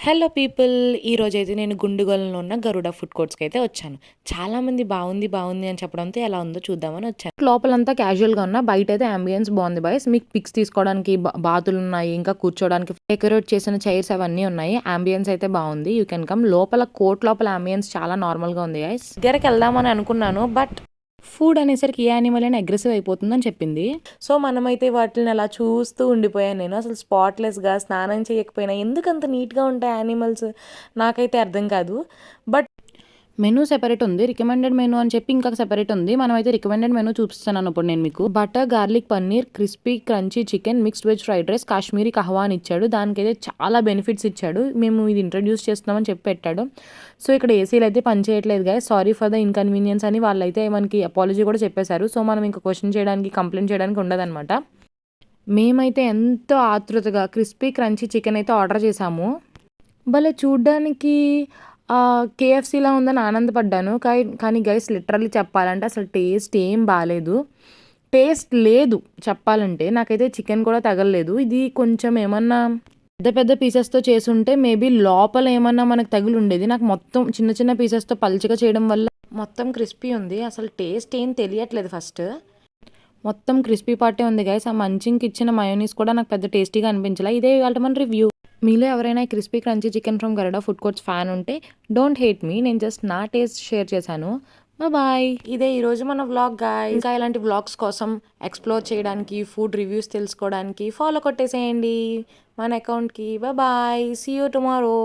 Hello people, ఈరోజైతే నేను గుండుగోలలో ఉన్న గరుడ ఫుడ్ కోర్ట్స్కి అయితే వచ్చాను. చాలామంది బాగుంది బాగుంది అని చెప్పడంతో ఎలా ఉందో చూద్దామని వచ్చాను. లోపలంతా క్యాజువల్గా ఉన్న, బయట అయితే అంబియన్స్ బాగుంది బాయ్స్. మీకు పిక్స్ తీసుకోవడానికి బాతులు ఉన్నాయి, ఇంకా కూర్చోడానికి డెకరేట్ చేసిన చైర్స్ అవన్నీ ఉన్నాయి. అంబియన్స్ అయితే బాగుంది, యూ కెన్ కమ్. లోపల కోర్ట్ లోపల అంబియన్స్ చాలా నార్మల్గా ఉంది గాయస్. దగ్గరికి వెళ్దామని అనుకున్నాను, బట్ ఫుడ్ అనేసరికి ఏ యానిమల్ అయినా అగ్రెసివ్ అయిపోతుందని చెప్పింది. సో మనమైతే వాటిని అలా చూస్తూ ఉండిపోయాను. నేను అసలు స్పాట్లెస్గా స్నానం చేయకపోయినా ఎందుకు అంత నీట్గా ఉంటాయి యానిమల్స్ నాకైతే అర్థం కాదు. బట్ మెనూ సెపరేట్ ఉంది, రికమెండెడ్ మెనూ అని చెప్పి ఇంకా సెపరేట్ ఉంది. మనమైతే రికమెండెడ్ మెనూ చూపిస్తున్నాను ఇప్పుడు నేను మీకు. Butter garlic paneer, crispy crunchy chicken, mixed veg fried rice, Kashmiri kahwa అని ఇచ్చాడు. దానికైతే చాలా బెనిఫిట్స్ ఇచ్చాడు. మేము ఇది ఇంట్రడ్యూస్ చేస్తున్నామని చెప్పి పెట్టాడు. సో ఇక్కడ ఏసీలు అయితే పనిచేయట్లేదు గా, సారీ ఫర్ ద ఇన్కన్వీనియన్స్ అని వాళ్ళైతే మనకి అపాలజీ కూడా చెప్పేశారు. సో మనం ఇంకా క్వశ్చన్ చేయడానికి, కంప్లైంట్ చేయడానికి ఉండదన్నమాట. మేమైతే ఎంతో ఆతృతగా క్రిస్పీ క్రంచీ చికెన్ అయితే ఆర్డర్ చేసాము. భలే చూడ్డానికి కేఎఫ్సీలా ఉందని ఆనందపడ్డాను. కానీ గైస్ లిటరల్లీ చెప్పాలంటే అసలు టేస్ట్ ఏం బాలేదు. టేస్ట్ లేదు చెప్పాలంటే. నాకైతే చికెన్ కూడా తగలలేదు. ఇది కొంచెం ఏమన్నా పెద్ద పెద్ద పీసెస్తో చేసుంటే మేబీ లోపల ఏమన్నా మనకు తగిలి ఉండేది. నాకు మొత్తం చిన్న చిన్న పీసెస్తో పల్చగా చేయడం వల్ల మొత్తం క్రిస్పీ ఉంది. అసలు టేస్ట్ ఏం తెలియట్లేదు. ఫస్ట్ మొత్తం క్రిస్పీ పార్టే ఉంది గైస్. ఆ మంచింగ్కి ఇచ్చిన మయోనీస్ కూడా నాకు పెద్ద టేస్టీగా అనిపించలే. ఇదే ఇవాళ మన రివ్యూ. మీలో ఎవరైనా crispy crunchy chicken from Garuda food courts fan ఉంటే డోంట్ హేట్ మీ, నేను జస్ట్ నా టేస్ట్ షేర్ చేశాను. బాయ్. ఇదే ఈరోజు మన వ్లాగ్ గాయ్. ఇంకా ఇలాంటి వ్లాగ్స్ కోసం ఎక్స్ప్లోర్ చేయడానికి, ఫుడ్ రివ్యూస్ తెలుసుకోవడానికి ఫాలో కొట్టేసేయండి మన అకౌంట్కి. Bye, see you tomorrow.